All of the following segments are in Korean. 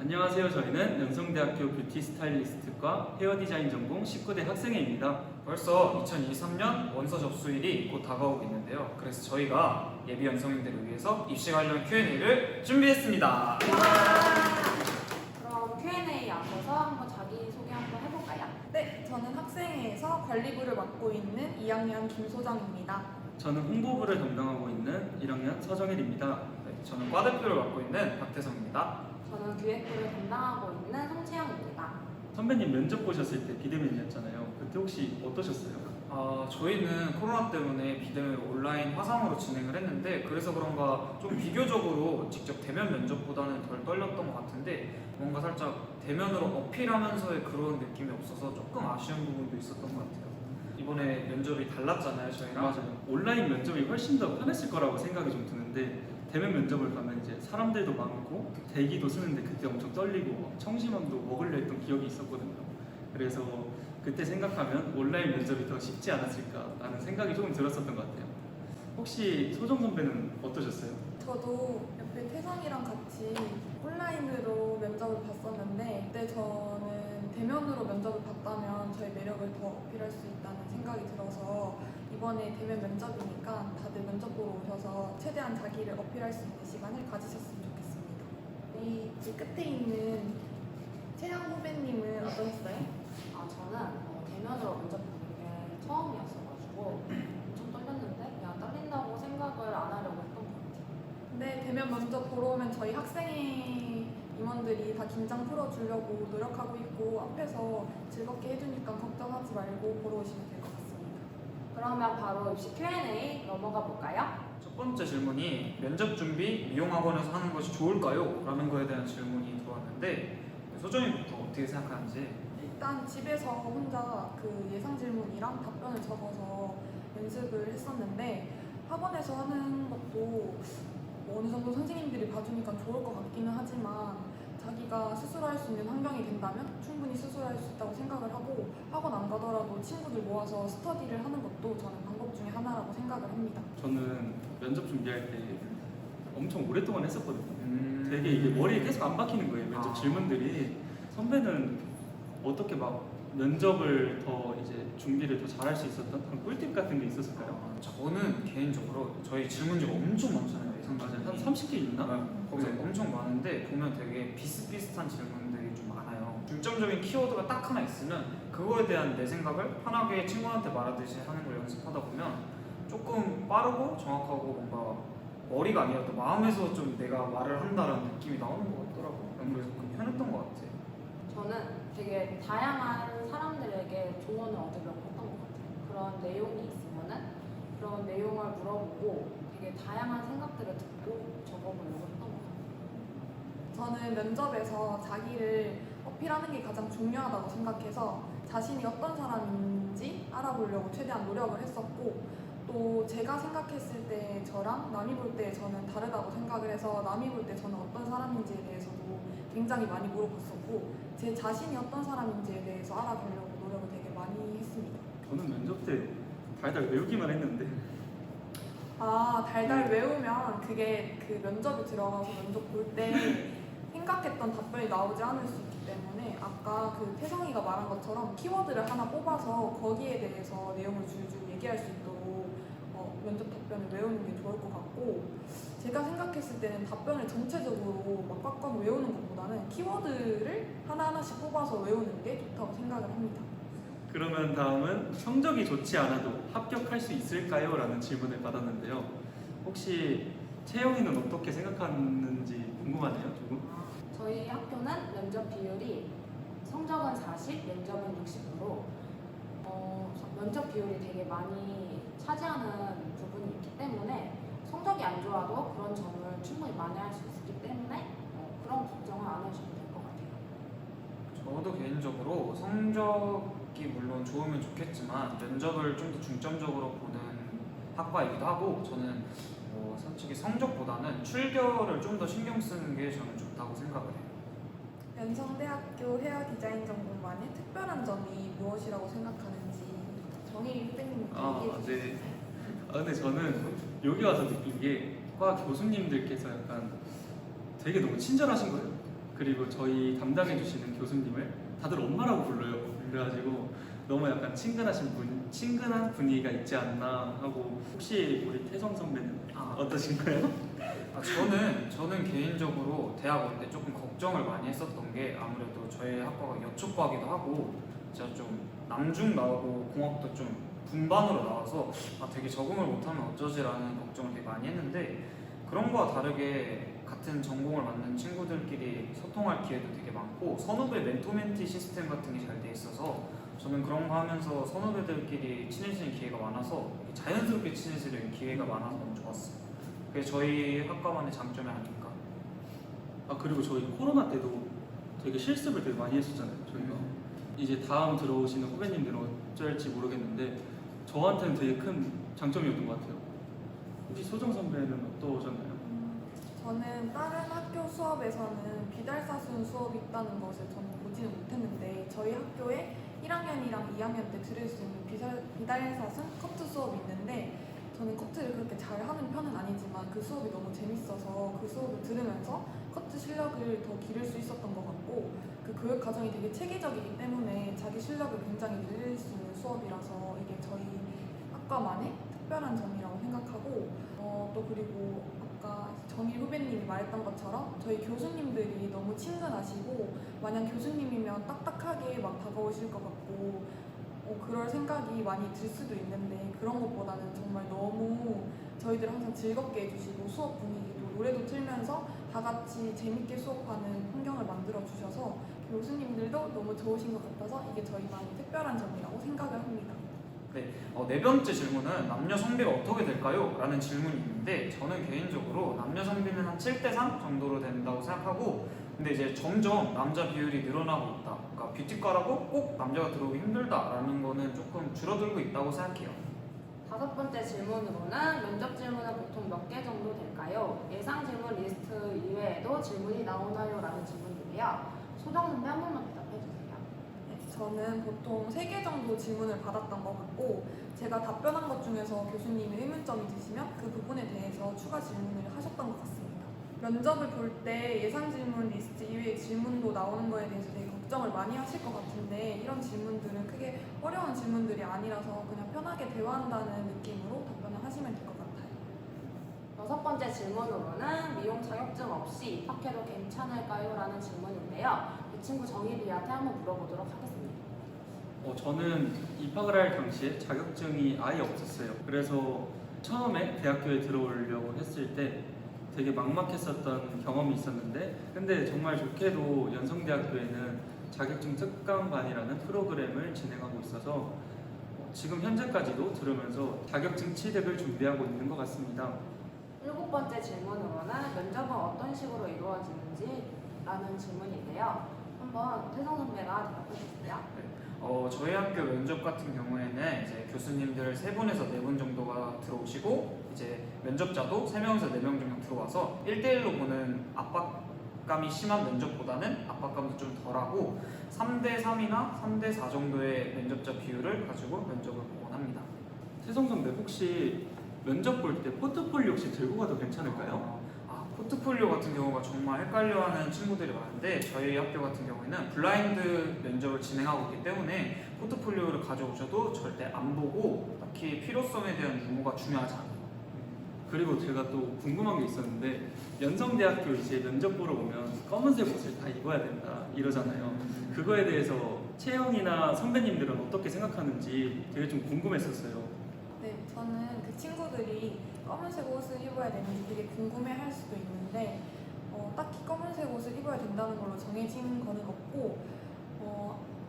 안녕하세요. 저희는 연성대학교 뷰티 스타일리스트과 헤어 디자인 전공 19대 학생회입니다. 벌써 2023년 원서 접수일이 곧 다가오고 있는데요. 그래서 저희가 예비 연성인들을 위해서 입시 관련 Q&A를 준비했습니다. 그럼 Q&A 앞서서 한번 자기소개 한번 해볼까요? 네, 저는 학생회에서 관리부를 맡고 있는 2학년 김소정입니다. 저는 홍보부를 담당하고 있는 1학년 서정일입니다. 네, 저는 과대표를 맡고 있는 박태성입니다. 저는 기획부를 담당하고 있는 송채영입니다. 선배님 면접 보셨을 때 비대면이었잖아요. 그때 혹시 어떠셨어요? 저희는 코로나 때문에 비대면 온라인 화상으로 진행을 했는데 그래서 그런가 좀 비교적으로 직접 대면 면접보다는 덜 떨렸던 것 같은데 뭔가 살짝 대면으로 어필하면서의 그런 느낌이 없어서 조금 아쉬운 부분도 있었던 것 같아요. 이번에 면접이 달랐잖아요, 저희랑. 맞아요. 온라인 면접이 훨씬 더 편했을 거라고 생각이 좀 드는데 대면 면접을 가면 이제 사람들도 많고 대기도 쓰는데 그때 엄청 떨리고 청심환도 먹으려 했던 기억이 있었거든요. 그래서 그때 생각하면 온라인 면접이 더 쉽지 않았을까라는 생각이 조금 들었었던 것 같아요. 혹시 소정 선배는 어떠셨어요? 저도 옆에 태성이랑 같이 온라인으로 면접을 봤었는데 그때 저는 대면으로 면접을 봤다면 저의 매력을 더 어필할 수 있다는 생각이 들어서 이번에 대면 면접이니까 다들 면접 보러 오셔서 최대한 자기를 어필할 수 있는 시간을 가지셨으면 좋겠습니다. 이 끝에 있는 채영 후배님은 어떠셨어요? 저는 대면으로 면접 보는 게 처음이었어가지고 엄청 떨렸는데 그냥 떨린다고 생각을 안 하려고 했던 것 같아요. 네, 대면 면접 보러 오면 저희 학생회 임원들이 다 긴장 풀어주려고 노력하고 있고 앞에서 즐겁게 해주니까 걱정하지 말고 보러 오시면 될 것 같습니다. 그러면 바로 입시 Q&A 넘어가 볼까요? 첫 번째 질문이 면접 준비 미용학원에서 하는 것이 좋을까요? 라는 거에 대한 질문이 들어왔는데 소정이부터 어떻게 생각하는지. 일단 집에서 혼자 그 예상 질문이랑 답변을 적어서 연습을 했었는데 학원에서 하는 것도 어느 정도 선생님들이 봐주니까 좋을 것 같기는 하지만 자기가 스스로 할 수 있는 환경이 된다면 충분히 스스로 할 수 있다고 생각을 하고 학원 안 가더라도 친구들 모아서 스터디를 하는 것도 저는 방법 중에 하나라고 생각을 합니다. 저는 면접 준비할 때 엄청 오랫동안 했었거든요. 되게 이게 머리에 계속 안 박히는 거예요. 면접 질문들이. 선배는 어떻게 막 면접을 더 이제 준비를 더 잘할 수 있었던 그런 꿀팁 같은 게 있었을까요? 저는 개인적으로 저희 질문지가 엄청 많잖아요. 맞아요. 한 30개 있나? 거기서 엄청 많은데 보면 되게 비슷비슷한 질문들이 좀 많아요. 중점적인 키워드가 딱 하나 있으면 그거에 대한 내 생각을 편하게 친구한테 말하듯이 하는 걸 연습하다 보면 조금 빠르고 정확하고 뭔가 머리가 아니어도 마음에서 좀 내가 말을 한다라는 느낌이 나오는 것 같더라고요. 그래서 좀 편했던 것 같아요. 저는 되게 다양한 사람들에게 조언을 얻으려고 했던 것 같아요. 그런 내용이 있으면은 그런 내용을 물어보고 되게 다양한 생각들을 듣고 적어보려고 했던 것 같아요. 저는 면접에서 자기를 어필하는 게 가장 중요하다고 생각해서 자신이 어떤 사람인지 알아보려고 최대한 노력을 했었고 또 제가 생각했을 때 저랑 남이 볼 때 저는 다르다고 생각을 해서 남이 볼 때 저는 어떤 사람인지에 대해서도 굉장히 많이 물어봤었고 제 자신이 어떤 사람인지에 대해서 알아보려고 노력을 되게 많이 했습니다. 저는 면접 때 달달 외우기만 했는데 달달 외우면 그게 그 면접에 들어가서 면접 볼 때 생각했던 답변이 나오지 않을 수 있기 때문에 아까 그 태성이가 말한 것처럼 키워드를 하나 뽑아서 거기에 대해서 내용을 줄줄 얘기할 수 있도록 면접 답변을 외우는 게 좋을 것 같고 제가 생각했을 때는 답변을 전체적으로 막 꽉꽉 외우는 것보다는 키워드를 하나하나씩 뽑아서 외우는 게 좋다고 생각을 합니다. 그러면 다음은 성적이 좋지 않아도 합격할 수 있을까요? 라는 질문을 받았는데요. 혹시 채영이는 어떻게 생각하는지 궁금하네요, 조금. 저희 학교는 면접 비율이 성적은 40, 면접은 60으로 면접 비율이 되게 많이 차지하는 부분이 있기 때문에 성적이 안 좋아도 그런 점을 충분히 만회할 수 있기 때문에 그런 걱정은 안 하셔도 될 것 같아요. 저도 개인적으로 성적이 물론 좋으면 좋겠지만 면접을 좀 더 중점적으로 보는 학과이기도 하고 저는 솔직히 성적보다는 출결을 좀 더 신경 쓰는 게 저는 좋다고 생각을 해요. 연성대학교 헤어 디자인 전공만의 특별한 점이 무엇이라고 생각하는지 정희 후배님 얘기해 주세요. 네. 근데 저는 여기 와서 느낀 게 과 교수님들께서 약간 되게 너무 친절하신 거예요. 그리고 저희 담당해 주시는 교수님을 다들 엄마라고 불러요. 그래가지고 너무 약간 친근한 분위기가 있지 않나 하고. 혹시 우리 태성 선배는 어떠신가요? 저는 개인적으로 대학 올 때 조금 걱정을 많이 했었던 게 아무래도 저희 학과가 여초과기도 하고 제가 좀 남중 나오고 공학도 좀 분반으로 나와서 되게 적응을 못하면 어쩌지라는 걱정을 되게 많이 했는데 그런 거와 다르게 같은 전공을 맡는 친구들끼리 소통할 기회도 되게 많고 선후배 멘토멘티 시스템 같은 게 잘 돼 있어서 저는 그런 거 하면서 선후배들끼리 친해지는 기회가 많아서 자연스럽게 친해지는 기회가 많아서 너무 좋았어요. 그게 저희 학과만의 장점이 아닐까. 그리고 저희 코로나 때도 되게 실습을 되게 많이 했었잖아요. 저희가 이제 다음 들어오시는 후배님들은 어쩔지 모르겠는데 저한테는 되게 큰 장점이었던 것 같아요. 혹시 소정 선배는 어떠셨나요? 저는 다른 학교 수업에서는 비달사순 수업이 있다는 것을 저는 보지는 못했는데 저희 학교에 1학년이랑 2학년 때 들을 수 있는 비달사순 커트 수업이 있는데 저는 커트를 그렇게 잘하는 편은 아니지만 그 수업이 너무 재밌어서 그 수업을 들으면서 커트 실력을 더 기를 수 있었던 것 같고 그 교육 과정이 되게 체계적이기 때문에 자기 실력을 굉장히 늘릴 수 있는 수업이라서 이게 저희 학과만의 특별한 점이라고 생각하고 또 그리고 아까 정일 후배님이 말했던 것처럼 저희 교수님들이 너무 친근하시고 마냥 교수님이면 딱딱하게 막 다가오실 것 같고 그럴 생각이 많이 들 수도 있는데 그런 것보다는 정말 너무 저희들 항상 즐겁게 해주시고 수업 분위기도 노래도 틀면서 다 같이 재밌게 수업하는 환경을 만들어 주셔서 교수님들도 너무 좋으신 것 같아서 이게 저희만의 특별한 점이라고 생각을 합니다. 네 번째 질문은 남녀 성비가 어떻게 될까요? 라는 질문이 있는데 저는 개인적으로 남녀 성비는 한 7대3 정도로 된다고 생각하고 근데 이제 점점 남자 비율이 늘어나고 있다. 그러니까 뷰티과라고 꼭 남자가 들어오기 힘들다라는 거는 조금 줄어들고 있다고 생각해요. 다섯 번째 질문으로는 면접 질문은 보통 몇 개 정도 될까요? 예상 질문 리스트 이외에도 질문이 나오나요? 라는 질문인데요. 소정 선배 한 번만 대답해 주세요. 저는 보통 3개 정도 질문을 받았던 것 같고 제가 답변한 것 중에서 교수님이 의문점이 드시면 그 부분에 대해서 추가 질문을 하셨던 것 같습니다. 면접을 볼 때 예상 질문 리스트 이외의 질문도 나오는 거에 대해서 되게 걱정을 많이 하실 것 같은데 이런 질문들은 크게 어려운 질문들이 아니라서 그냥 편하게 대화한다는 느낌으로 답변을 하시면 될 것 같아요. 여섯 번째 질문으로는 미용 자격증 없이 입학해도 괜찮을까요? 라는 질문인데요. 이 친구 정일이한테 한번 물어보도록 하겠습니다. 저는 입학을 할 당시에 자격증이 아예 없었어요. 그래서 처음에 대학교에 들어오려고 했을 때 되게 막막했었던 경험이 있었는데 근데 정말 좋게도 연성대학교에는 자격증 특강반이라는 프로그램을 진행하고 있어서 지금 현재까지도 들으면서 자격증 취득을 준비하고 있는 것 같습니다. 일곱 번째 질문으로는 면접은 어떤 식으로 이루어지는지 라는 질문인데요. 한번 태성 선배가 대답해 주세요. 저희 학교 면접 같은 경우에는 이제 교수님들 3분에서 4분 정도가 들어오시고 이제 면접자도 3명에서 4명 정도 들어와서 1대1로 보는 압박감이 심한 면접보다는 압박감도 좀 덜하고 3대3이나 3대4 정도의 면접자 비율을 가지고 면접을 보곤 합니다. 태성 선배 혹시 면접 볼 때 포트폴리오 혹시 들고 가도 괜찮을까요? 포트폴리오 같은 경우가 정말 헷갈려하는 친구들이 많은데 저희 학교 같은 경우에는 블라인드 면접을 진행하고 있기 때문에 포트폴리오를 가져오셔도 절대 안 보고 딱히 필요성에 대한 유무가 중요하지 않아요. 그리고 제가 또 궁금한 게 있었는데 연성대학교 이제 면접 보러 오면 검은색 옷을 다 입어야 된다 이러잖아요. 그거에 대해서 채영이나 선배님들은 어떻게 생각하는지 되게 좀 궁금했었어요. 네, 저는 그 친구들이 검은색 옷을 입어야 되는지 되게 궁금해할 수도 있는데 딱히 검은색 옷을 입어야 된다는 걸로 정해진 거는 없고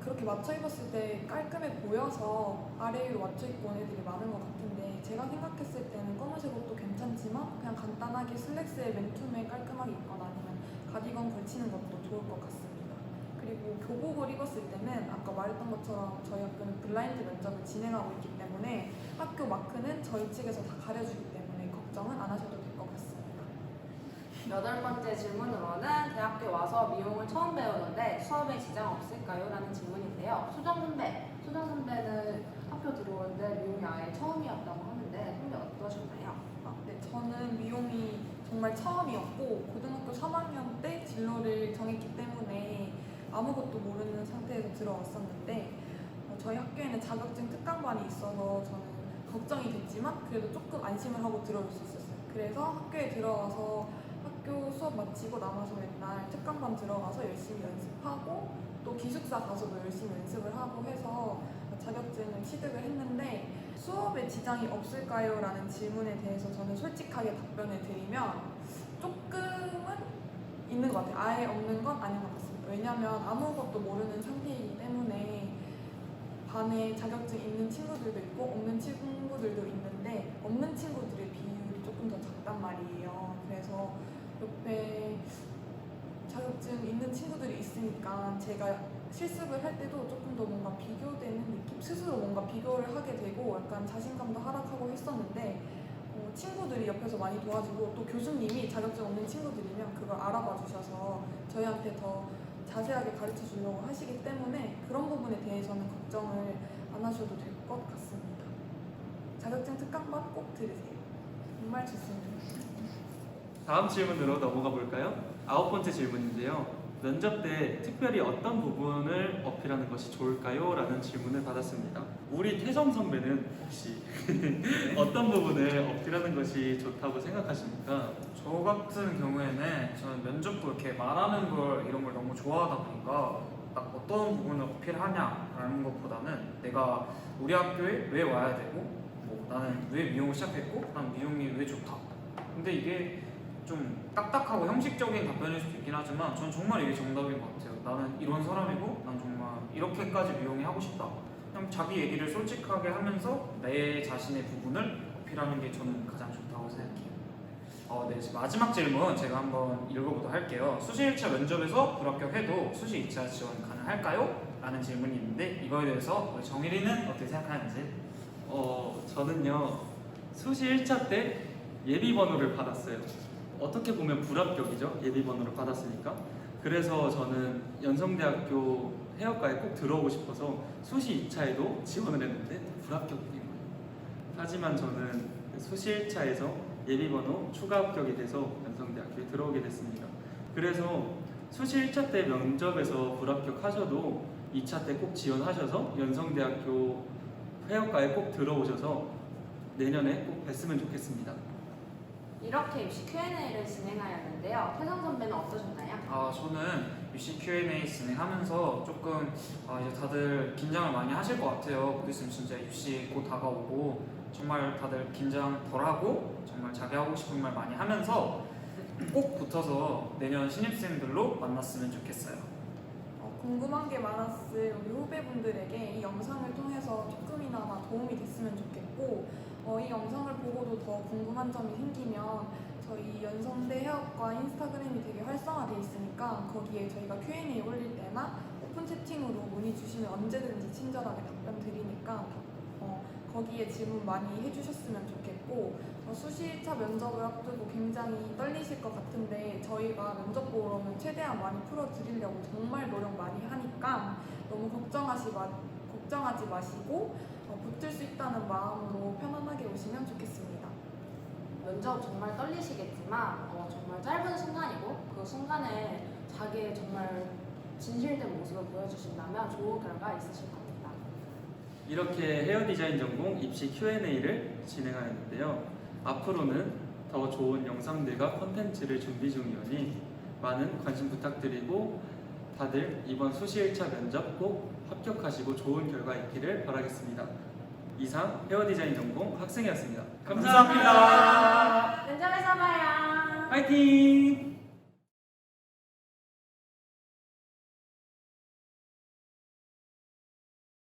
그렇게 맞춰 입었을 때 깔끔해 보여서 아래 위로 맞춰 입고 온 애들이 많은 것 같은데 제가 생각했을 때는 검은색 옷도 괜찮지만 그냥 간단하게 슬랙스에 맨투맨 깔끔하게 입거나 아니면 가디건 걸치는 것도 좋을 것 같습니다. 그리고 교복을 입었을 때는 아까 말했던 것처럼 저희 학교는 블라인드 면접을 진행하고 있기 때문에 학교 마크는 저희 측에서 다 가려주기 때문에 걱정은 안 하셔도 될 것 같습니다. 여덟 번째 질문으로는 대학교 와서 미용을 처음 배우는데 수업에 지장 없을까요? 라는 질문인데요. 수정 선배는 학교 들어올 때 미용이 아예 처음이었다고 하는데 선배 어떠셨나요? 네, 저는 미용이 정말 처음이었고 고등학교 3학년 때 진로를 정했기 때문에 아무것도 모르는 상태에서 들어왔었는데 저희 학교에는 자격증 특강반이 있어서 저는 걱정이 됐지만 그래도 조금 안심을 하고 들어올 수 있었어요. 그래서 학교에 들어와서 학교 수업 마치고 남아서 맨날 특강반 들어가서 열심히 연습하고 또 기숙사 가서도 열심히 연습을 하고 해서 자격증을 취득을 했는데 수업에 지장이 없을까요? 라는 질문에 대해서 저는 솔직하게 답변을 드리면 조금은 있는 것 같아요. 아예 없는 건 아닌 것 같습니다. 왜냐하면 아무것도 모르는 상태이기 때문에 반에 자격증 있는 친구들도 있고 없는 친구들도 있는데 없는 친구들의 비율이 조금 더 작단 말이에요. 그래서 옆에 자격증 있는 친구들이 있으니까 제가 실습을 할 때도 조금 더 뭔가 비교되는 느낌? 스스로 뭔가 비교를 하게 되고 약간 자신감도 하락하고 했었는데 친구들이 옆에서 많이 도와주고 또 교수님이 자격증 없는 친구들이면 그걸 알아봐 주셔서 저희한테 더 자세하게 가르쳐 주려고 하시기 때문에 그런 부분에 대해서는 걱정을 안 하셔도 될 것 같습니다. 자격증 특강반 꼭 들으세요. 정말 좋습니다. 다음 질문으로 넘어가 볼까요? 9번째 질문인데요. 면접 때 특별히 어떤 부분을 어필하는 것이 좋을까요? 라는 질문을 받았습니다. 우리 태성 선배는 혹시 어떤 부분을 어필하는 것이 좋다고 생각하십니까? 저 같은 경우에는 저는 면접도 이렇게 말하는 걸 이런 걸 너무 좋아하다 보니까 딱 어떤 부분을 어필하냐라는 것보다는 내가 우리 학교에 왜 와야 되고 뭐 나는 왜 미용을 시작했고 난 미용이 왜 좋다. 근데 이게 좀 딱딱하고 형식적인 답변일 수도 있긴 하지만 저는 정말 이게 정답인 것 같아요. 나는 이런 사람이고 난 정말 이렇게까지 미용이 하고 싶다. 그냥 자기 얘기를 솔직하게 하면서 내 자신의 부분을 어필하는 게 저는 가장 좋다고 생각해요. 네, 이제 마지막 질문 제가 한번 읽어보도록 할게요. 수시 1차 면접에서 불합격해도 수시 2차 지원 가능할까요? 라는 질문이 있는데 이거에 대해서 우리 정일이는 어떻게 생각하는지? 저는요 수시 1차 때 예비 번호를 받았어요. 어떻게 보면 불합격이죠. 예비 번호를 받았으니까. 그래서 저는 연성대학교 해역과에 꼭 들어오고 싶어서 수시 2차에도 지원을 했는데 불합격인 거예요. 하지만 저는 수시 1차에서 예비번호 추가 합격이 돼서 연성대학교에 들어오게 됐습니다. 그래서 수시 1차 때 면접에서 불합격하셔도 2차 때 꼭 지원하셔서 연성대학교 해역과에 꼭 들어오셔서 내년에 꼭 뵀으면 좋겠습니다. 이렇게 입시 Q&A를 진행하였는데요. 태성 선배는 어떠셨나요? 저는 UC Q&A 진행하면서 조금 이제 다들 긴장을 많이 하실 것 같아요. 곧 있으면 진짜 UC 곧 다가오고 정말 다들 긴장 덜하고 정말 자기 하고 싶은 말 많이 하면서 꼭 붙어서 내년 신입생들로 만났으면 좋겠어요. 궁금한 게 많았을 우리 후배분들에게 이 영상을 통해서 조금이나마 도움이 됐으면 좋겠고 이 영상을 보고도 더 궁금한 점이 생기면 저희 연성대 해학과 인스타그램이 되게 활성화되어 있으니까 거기에 저희가 Q&A 올릴 때나 오픈 채팅으로 문의 주시면 언제든지 친절하게 답변 드리니까 거기에 질문 많이 해주셨으면 좋겠고 수시 1차 면접을 앞두고 굉장히 떨리실 것 같은데 저희가 면접 보러 오면 최대한 많이 풀어드리려고 정말 노력 많이 하니까 너무 걱정하지 마시고 붙을 수 있다는 마음으로 편안하게 오시면 좋겠습니다. 면접 정말 떨리시겠지만 정말 짧은 순간이고 그 순간에 자기의 정말 진실된 모습을 보여주신다면 좋은 결과 있으실 겁니다. 이렇게 헤어 디자인 전공 입시 Q&A를 진행하였는데요. 앞으로는 더 좋은 영상들과 콘텐츠를 준비 중이오니 많은 관심 부탁드리고 다들 이번 수시 1차 면접 꼭 합격하시고 좋은 결과 있기를 바라겠습니다. 이상 헤어 디자인 전공 학생이었습니다. 감사합니다. 면접에서 봐요. 화이팅!